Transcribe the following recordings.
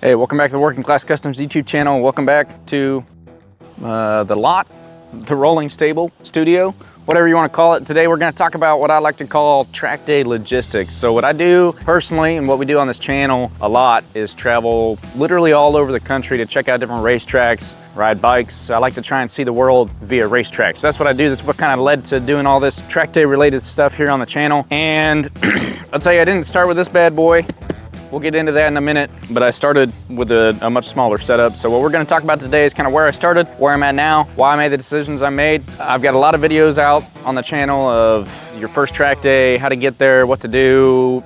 Hey, welcome back to the Working Class Customs YouTube channel. Welcome back to the lot, the rolling stable, studio, whatever you want to call it. Today we're going to talk about what I like to call track day logistics. So what I do personally and what we do on this channel a lot is travel literally all over the country to check out different racetracks, ride bikes. I like to try and see the world via racetracks. That's what I do. That's what kind of led to doing all this track day related stuff here on the channel. And I'll tell you, I didn't start with this bad boy. We'll get into that in a minute, but I started with a much smaller setup. So what we're gonna talk about today is kind of where I started, where I'm at now, why I made the decisions I made. I've got a lot of videos out on the channel of your first track day, how to get there, what to do,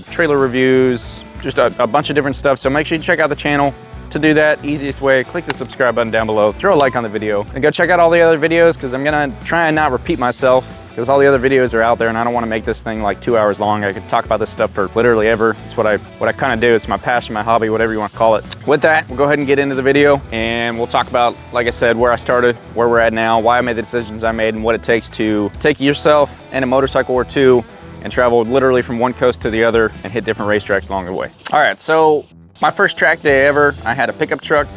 trailer reviews, just a bunch of different stuff. So make sure you check out the channel. To do that, easiest way, click the subscribe button down below, throw a like on the video, and go check out all the other videos because I'm gonna try and not repeat myself because all the other videos are out there and I don't want to make this thing like 2 hours long. I could talk about this stuff for literally ever. It's what I kind of do. It's my passion, my hobby, whatever you want to call it. With that, we'll go ahead and get into the video and we'll talk about, like I said, where I started, where we're at now, why I made the decisions I made, and what it takes to take yourself and a motorcycle or two and travel literally from one coast to the other and hit different racetracks along the way. All right, so my first track day ever, I had a pickup truck.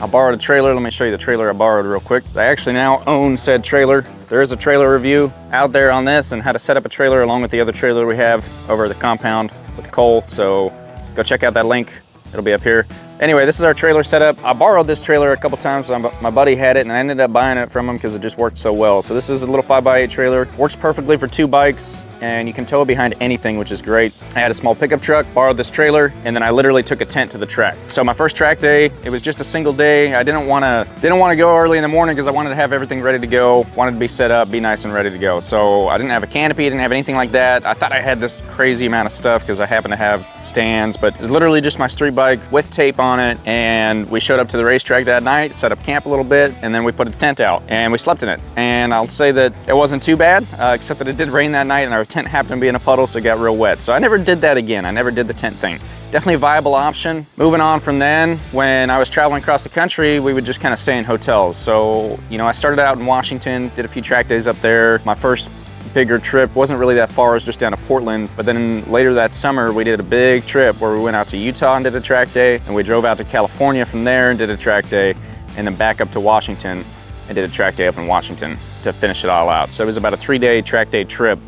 I borrowed a trailer. Let me show you the trailer I borrowed real quick. I actually now own said trailer. There is a trailer review out there on this and how to set up a trailer along with the other trailer we have over the compound with Cole. So go check out that link. It'll be up here. Anyway, this is our trailer setup. I borrowed this trailer a couple times. My buddy had it and I ended up buying it from him because it just worked so well. So this is a little 5x8 trailer. Works perfectly for two bikes and you can tow it behind anything, which is great. I had a small pickup truck, borrowed this trailer, and then I literally took a tent to the track. So my first track day, it was just a single day. I didn't want to go early in the morning because I wanted to have everything ready to go, wanted to be set up, be nice and ready to go. So I didn't have a canopy, didn't have anything like that. I thought I had this crazy amount of stuff because I happen to have stands, but it was literally just my street bike with tape on it. And we showed up to the racetrack that night, set up camp a little bit, and then we put a tent out and we slept in it. And I'll say that it wasn't too bad, except that it did rain that night and our tent happened to be in a puddle, so it got real wet. So I never did that again. I never did the tent thing. Definitely a viable option. Moving on from then, when I was traveling across the country, we would just kind of stay in hotels. So, you know, I started out in Washington, did a few track days up there. My first bigger trip wasn't really that far, it was just down to Portland. But then later that summer, we did a big trip where we went out to Utah and did a track day, and we drove out to California from there and did a track day, and then back up to Washington and did a track day up in Washington to finish it all out. So it was about a 3-day track day trip.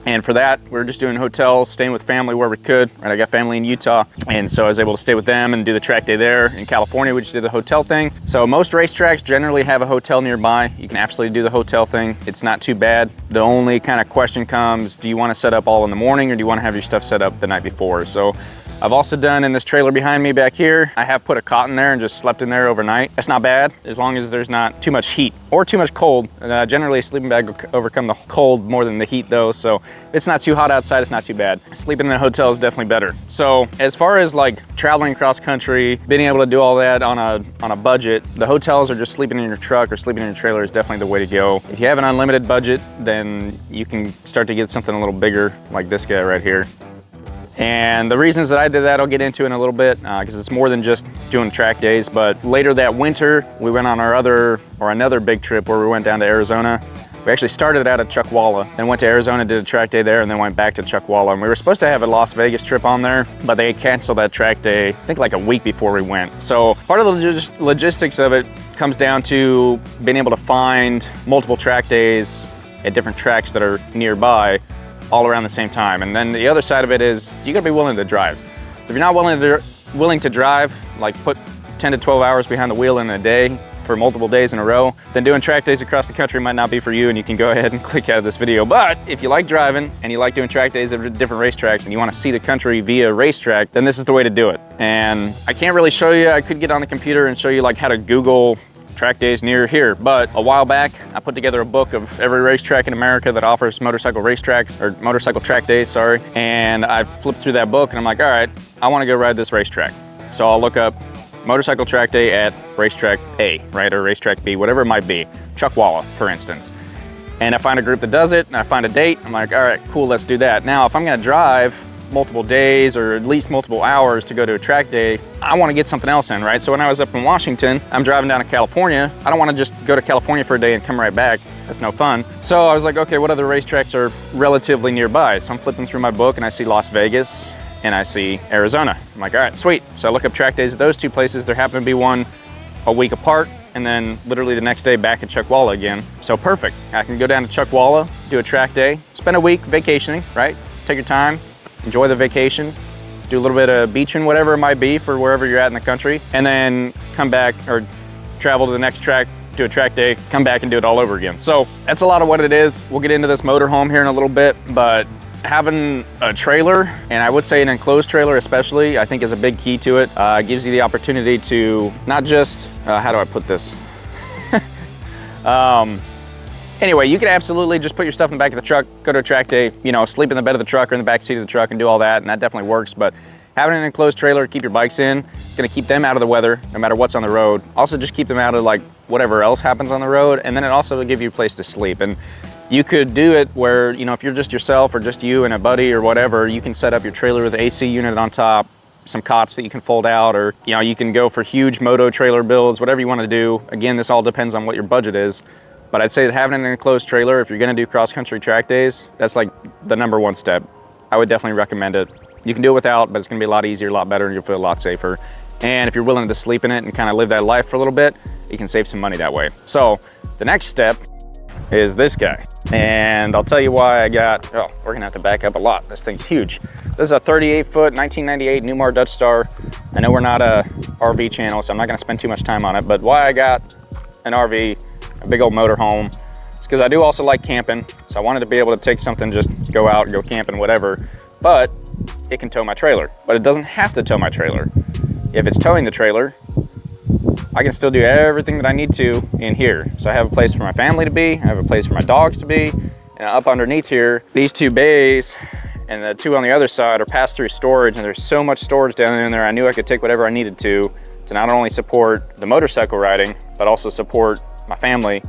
And for that, we were just doing hotels, staying with family where we could. Right, I got family in Utah, and so I was able to stay with them and do the track day there. In California, we just did the hotel thing. So most racetracks generally have a hotel nearby. You can absolutely do the hotel thing. It's not too bad. The only kind of question comes, do you want to set up all in the morning or do you want to have your stuff set up the night before? So I've also done in this trailer behind me back here, I have put a cot in there and just slept in there overnight. That's not bad, as long as there's not too much heat or too much cold. Generally, a sleeping bag will overcome the cold more than the heat though, so it's not too hot outside, it's not too bad. Sleeping in a hotel is definitely better. So as far as like traveling across country, being able to do all that on a budget, the hotels or just sleeping in your truck or sleeping in your trailer is definitely the way to go. If you have an unlimited budget, then you can start to get something a little bigger like this guy right here. And the reasons that I did that, I'll get into in a little bit because it's more than just doing track days. But later that winter, we went on another big trip where we went down to Arizona. We actually started out at Chuckwalla, then went to Arizona, did a track day there, and then went back to Chuckwalla. And we were supposed to have a Las Vegas trip on there, but they canceled that track day, I think like a week before we went. So part of the logistics of it comes down to being able to find multiple track days at different tracks that are nearby, all around the same time. And then the other side of it is you gotta be willing to drive. So if you're not willing to drive, like put 10 to 12 hours behind the wheel in a day for multiple days in a row, then doing track days across the country might not be for you and you can go ahead and click out of this video. But if you like driving and you like doing track days at different racetracks and you wanna see the country via racetrack, then this is the way to do it. And I can't really show you, I could get on the computer and show you like how to Google track days near here, but a while back I put together a book of every racetrack in America that offers motorcycle racetracks or motorcycle track days, sorry, and I flipped through that book and I'm like, all right, I want to go ride this racetrack. So I'll look up motorcycle track day at racetrack A, right, or racetrack B, whatever it might be, Chuckwalla for instance, and I find a group that does it and I find a date. I'm like, all right, cool, let's do that. Now if I'm going to drive multiple days or at least multiple hours to go to a track day, I want to get something else in, right? So when I was up in Washington, I'm driving down to California. I don't want to just go to California for a day and come right back. That's no fun. So I was like, okay, what other racetracks are relatively nearby? So I'm flipping through my book and I see Las Vegas and I see Arizona. I'm like, all right, sweet. So I look up track days at those two places. There happened to be one a week apart, and then literally the next day back at Chuckwalla again. So perfect. I can go down to Chuckwalla, do a track day, spend a week vacationing, right? Take your time, enjoy the vacation, do a little bit of beaching, whatever it might be for wherever you're at in the country, and then come back or travel to the next track, do a track day, come back and do it all over again. So that's a lot of what it is. We'll get into this motorhome here in a little bit, but having a trailer, and I would say an enclosed trailer especially, I think is a big key to it. It gives you the opportunity to not just, how do I put this? Anyway, you can absolutely just put your stuff in the back of the truck, go to a track day, you know, sleep in the bed of the truck or in the back seat of the truck and do all that, and that definitely works. But having an enclosed trailer, keep your bikes in, it's gonna keep them out of the weather, no matter what's on the road. Also just keep them out of like whatever else happens on the road, and then it also will give you a place to sleep. And you could do it where, you know, if you're just yourself or just you and a buddy or whatever, you can set up your trailer with an AC unit on top, some cots that you can fold out, or, you know, you can go for huge moto trailer builds, whatever you want to do. Again, this all depends on what your budget is. But I'd say that having an enclosed trailer, if you're gonna do cross-country track days, that's like the #1 step. I would definitely recommend it. You can do it without, but it's gonna be a lot easier, a lot better, and you'll feel a lot safer. And if you're willing to sleep in it and kind of live that life for a little bit, you can save some money that way. So the next step is this guy. And I'll tell you why I got, oh, we're gonna have to back up a lot. This thing's huge. This is a 38-foot 1998 Newmar Dutch Star. I know we're not a RV channel, so I'm not gonna spend too much time on it, but why I got an RV, a big old motorhome, it's because I do also like camping. So I wanted to be able to take something, just go out, go camping, whatever, but it can tow my trailer. But it doesn't have to tow my trailer. If it's towing the trailer, I can still do everything that I need to in here. So I have a place for my family to be, I have a place for my dogs to be, and up underneath here, these two bays and the two on the other side are pass-through storage, and there's so much storage down in there, I knew I could take whatever I needed to not only support the motorcycle riding, but also support my family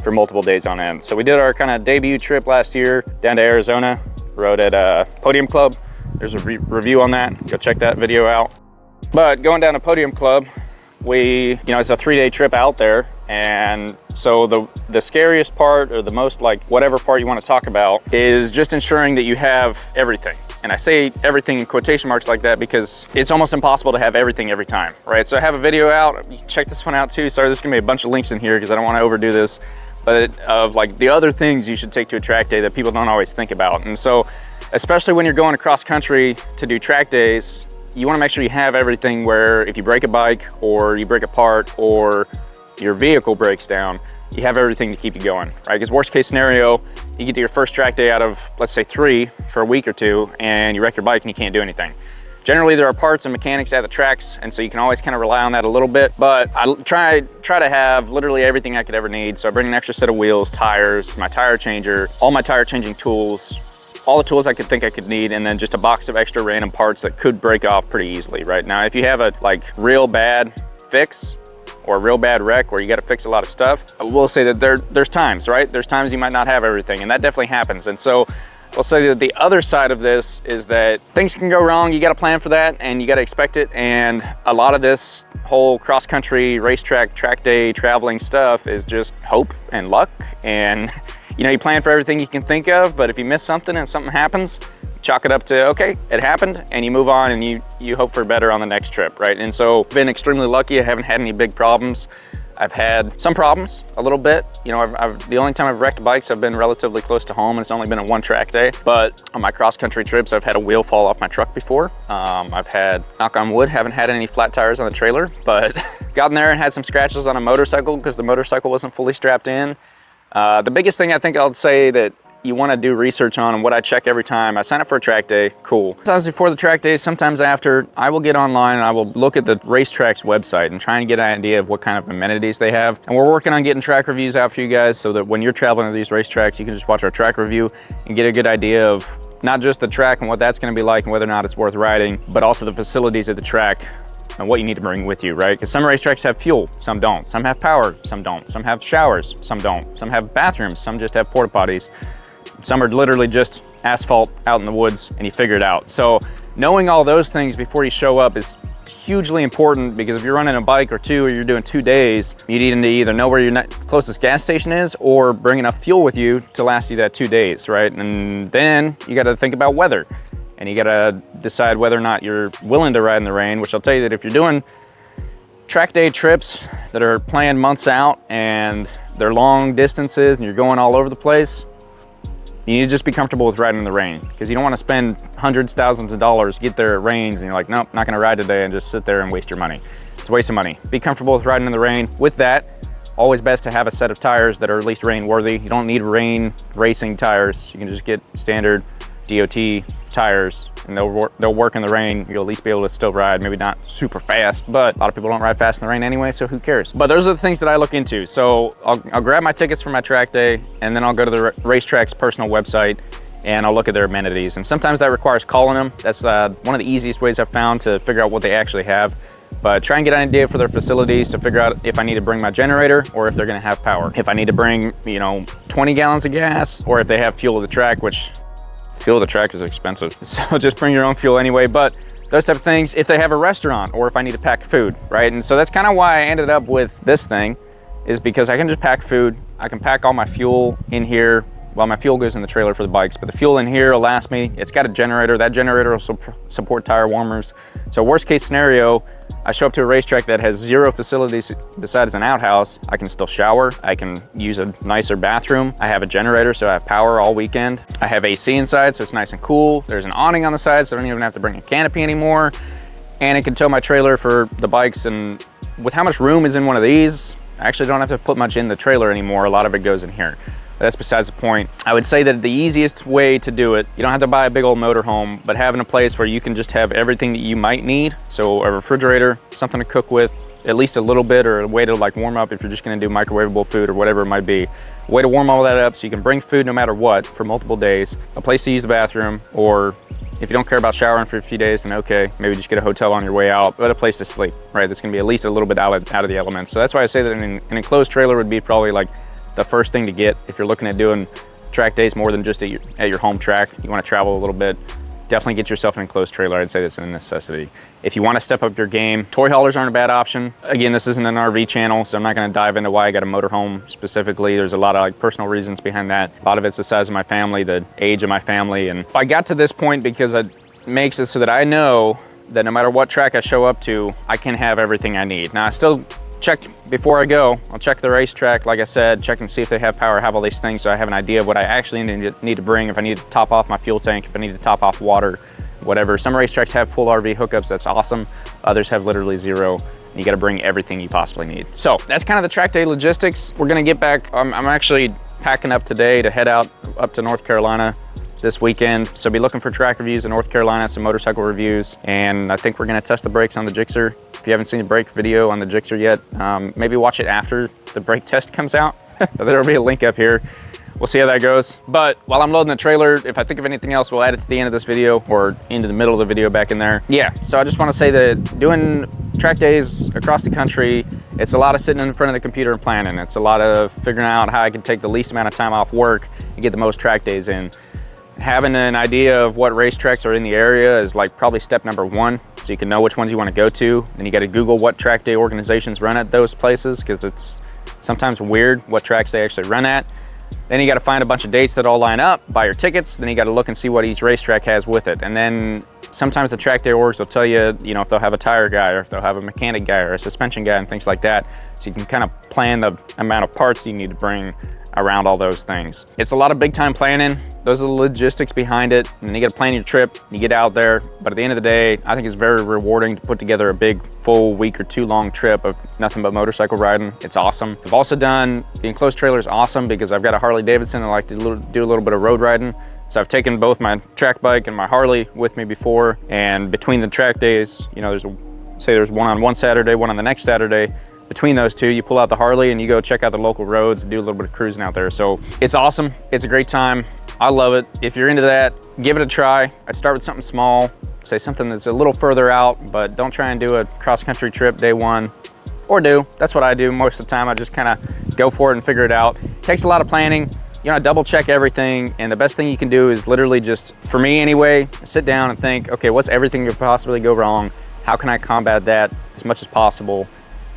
for multiple days on end. So we did our kind of debut trip last year down to Arizona, rode at Podium Club. There's a review on that, go check that video out. But going down to Podium Club, you know, it's a 3-day trip out there. And so the scariest part, or the most like whatever part you want to talk about, is just ensuring that you have everything. And I say everything in quotation marks like that because it's almost impossible to have everything every time, right? So I have a video out, you can check this one out too. Sorry, there's gonna be a bunch of links in here because I don't want to overdo this, but of like the other things you should take to a track day that people don't always think about. And so, especially when you're going across country to do track days, you want to make sure you have everything where if you break a bike or you break a part or your vehicle breaks down, you have everything to keep you going, right? Because worst case scenario, you get to your first track day out of, let's say 3 for a week or 2, and you wreck your bike and you can't do anything. Generally, there are parts and mechanics at the tracks, and so you can always kind of rely on that a little bit, but I try to have literally everything I could ever need. So I bring an extra set of wheels, tires, my tire changer, all my tire changing tools, all the tools I could think I could need, and then just a box of extra random parts that could break off pretty easily, right? Now, if you have a like real bad fix or a real bad wreck where you got to fix a lot of stuff, I will say that there's times, right? There's times you might not have everything, and that definitely happens. And so I'll say that the other side of this is that things can go wrong. You got to plan for that, and you got to expect it. And a lot of this whole cross-country racetrack, track day, traveling stuff is just hope and luck. And you know, you plan for everything you can think of, but if you miss something and something happens, chalk it up to, okay, it happened, and you move on and you hope for better on the next trip, right? And so I've been extremely lucky. I haven't had any big problems. I've had some problems a little bit. You know, the only time I've wrecked bikes, I've been relatively close to home, and it's only been a 1 track day. But on my cross-country trips, I've had a wheel fall off my truck before. I've had, knock on wood, haven't had any flat tires on the trailer, but gotten there and had some scratches on a motorcycle because the motorcycle wasn't fully strapped in. The biggest thing I think I'll say that you want to do research on, and what I check every time I sign up for a track day, cool. Sometimes before the track day, sometimes after, I will get online and I will look at the racetrack's website and try and get an idea of what kind of amenities they have. And we're working on getting track reviews out for you guys so that when you're traveling to these racetracks, you can just watch our track review and get a good idea of not just the track and what that's going to be like and whether or not it's worth riding, but also the facilities at the track and what you need to bring with you, right? Because some racetracks have fuel, some don't. Some have power, some don't. Some have showers, some don't. Some have bathrooms, some just have porta potties. Some are literally just asphalt out in the woods and you figure it out. So knowing all those things before you show up is hugely important, because if you're running a bike or 2 or you're doing 2 days, you need to either know where your closest gas station is or bring enough fuel with you to last you that 2 days, right? And then you got to think about weather. and you gotta decide whether or not you're willing to ride in the rain, which I'll tell you that if you're doing track day trips that are planned months out and they're long distances and you're going all over the place, you need to just be comfortable with riding in the rain, because you don't want to spend hundreds, thousands of dollars, get there, it rains, and you're like, nope, not gonna ride today, and just sit there and waste your money. It's a waste of money. Be comfortable with riding in the rain. With that, always best to have a set of tires that are at least rain worthy. You don't need rain racing tires. You can just get standard DOT tires, and they'll work in the rain. You'll at least be able to still ride, maybe not super fast, but a lot of people don't ride fast in the rain anyway, so who cares? But those are the things that I look into. So I'll grab my tickets for my track day, and then I'll go to the racetrack's personal website, and I'll look at their amenities. And sometimes that requires calling them. That's one of the easiest ways I've found to figure out what they actually have. But try and get an idea for their facilities to figure out if I need to bring my generator or if they're gonna have power. If I need to bring, 20 gallons of gas, or if they have fuel of the track, which fuel of the track is expensive. So just bring your own fuel anyway. But those type of things, if they have a restaurant, or if I need to pack food, right? And so that's kind of why I ended up with this thing, is because I can just pack food. I can pack all my fuel in here. Well, my fuel goes in the trailer for the bikes, but the fuel in here will last me. It's got a generator. That generator will support tire warmers. So worst case scenario, I show up to a racetrack that has 0 facilities besides an outhouse. I can still shower. I can use a nicer bathroom. I have a generator, so I have power all weekend. I have AC inside, so it's nice and cool. There's an awning on the side, so I don't even have to bring a canopy anymore. And it can tow my trailer for the bikes. And with how much room is in one of these, I actually don't have to put much in the trailer anymore. A lot of it goes in here. That's besides the point. I would say that the easiest way to do it, you don't have to buy a big old motorhome, but having a place where you can just have everything that you might need. So a refrigerator, something to cook with, at least a little bit, or a way to like warm up if you're just gonna do microwavable food or whatever it might be. A way to warm all that up so you can bring food no matter what for multiple days. A place to use the bathroom, or if you don't care about showering for a few days, then okay, maybe just get a hotel on your way out, but a place to sleep, right? That's gonna be at least a little bit out of the elements. So that's why I say that an enclosed trailer would be probably like the first thing to get if you're looking at doing track days more than just at your home track. You want to travel a little bit, definitely get yourself an enclosed trailer. I'd say that's a necessity. If you want to step up your game, toy haulers aren't a bad option. Again, this isn't an RV channel, so I'm not going to dive into why I got a motorhome specifically. There's a lot of personal reasons behind that. A lot of it's the size of my family, the age of my family, and I got to this point because it makes it so that I know that no matter what track I show up to, I can have everything I need. Now, I still check before I go. I'll check the racetrack, like I said, check and see if they have power, have all these things, so I have an idea of what I actually need to bring, if I need to top off my fuel tank, if I need to top off water, whatever. Some racetracks have full RV hookups, that's awesome. Others have literally 0. You gotta bring everything you possibly need. So that's kind of the track day logistics. We're gonna get back, I'm actually packing up today to head out up to North Carolina this weekend. So be looking for track reviews in North Carolina, some motorcycle reviews, and I think we're gonna test the brakes on the Gixxer. If you haven't seen the brake video on the Gixxer yet, maybe watch it after the brake test comes out. There'll be a link up here. We'll see how that goes. But while I'm loading the trailer, if I think of anything else, we'll add it to the end of this video or into the middle of the video back in there. Yeah, so I just wanna say that doing track days across the country, it's a lot of sitting in front of the computer and planning. It's a lot of figuring out how I can take the least amount of time off work and get the most track days in. Having an idea of what racetracks are in the area is like probably step number 1, so you can know which ones you want to go to. Then you got to Google what track day organizations run at those places, because it's sometimes weird what tracks they actually run at. Then you got to find a bunch of dates that all line up, buy your tickets, then you got to look and see what each racetrack has with it. And then sometimes the track day orgs will tell you, if they'll have a tire guy, or if they'll have a mechanic guy, or a suspension guy, and things like that. So you can kind of plan the amount of parts you need to bring around all those things. It's a lot of big time planning. Those are the logistics behind it. And then you gotta plan your trip, you get out there. But at the end of the day, I think it's very rewarding to put together a big full week or 2 long trip of nothing but motorcycle riding. It's awesome. I've also done, the enclosed trailer is awesome because I've got a Harley Davidson and I like to do a little bit of road riding. So I've taken both my track bike and my Harley with me before. And between the track days, there's one on one Saturday, one on the next Saturday. Between those two, you pull out the Harley and you go check out the local roads and do a little bit of cruising out there. So it's awesome. It's a great time. I love it. If you're into that, give it a try. I'd start with something small, say something that's a little further out, but don't try and do a cross-country trip day 1, or do. That's what I do most of the time. I just kind of go for it and figure it out. It takes a lot of planning. Double check everything, and the best thing you can do is literally just, for me anyway, sit down and think, okay, what's everything that could possibly go wrong? How can I combat that as much as possible?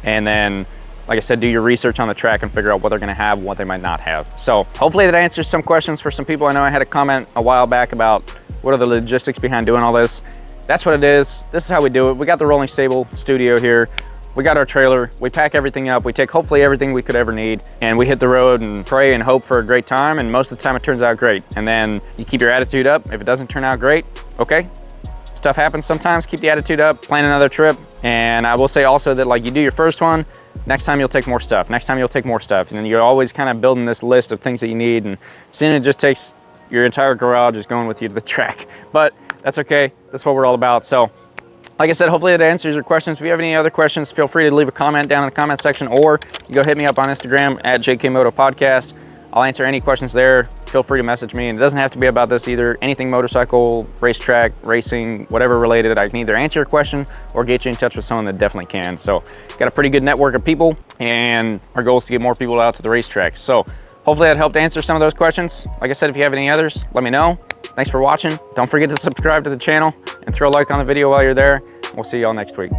And then like I said, do your research on the track and figure out what they're gonna have and what they might not have. So hopefully that answers some questions for some people. I know I had a comment a while back about what are the logistics behind doing all this. That's what it is. This is how we do it. We got the rolling stable studio here. We got our trailer, we pack everything up, we take hopefully everything we could ever need, and we hit the road and pray and hope for a great time, and most of the time it turns out great. And then you keep your attitude up. If it doesn't turn out great, okay, stuff happens sometimes, keep the attitude up, plan another trip. And I will say also that, like, you do your first one, next time you'll take more stuff, next time you'll take more stuff, and then you're always kind of building this list of things that you need, and soon it just takes your entire garage is going with you to the track. But that's okay, that's what we're all about. So like I said, hopefully that answers your questions. If you have any other questions, feel free to leave a comment down in the comment section, or you go hit me up on Instagram at JKMotoPodcast. I'll answer any questions there. Feel free to message me, and it doesn't have to be about this either. Anything motorcycle, racetrack, racing, whatever related, I can either answer your question or get you in touch with someone that definitely can. So got a pretty good network of people, and our goal is to get more people out to the racetrack. So hopefully that helped answer some of those questions. Like I said, if you have any others, let me know. Thanks for watching. Don't forget to subscribe to the channel and throw a like on the video while you're there. We'll see y'all next week.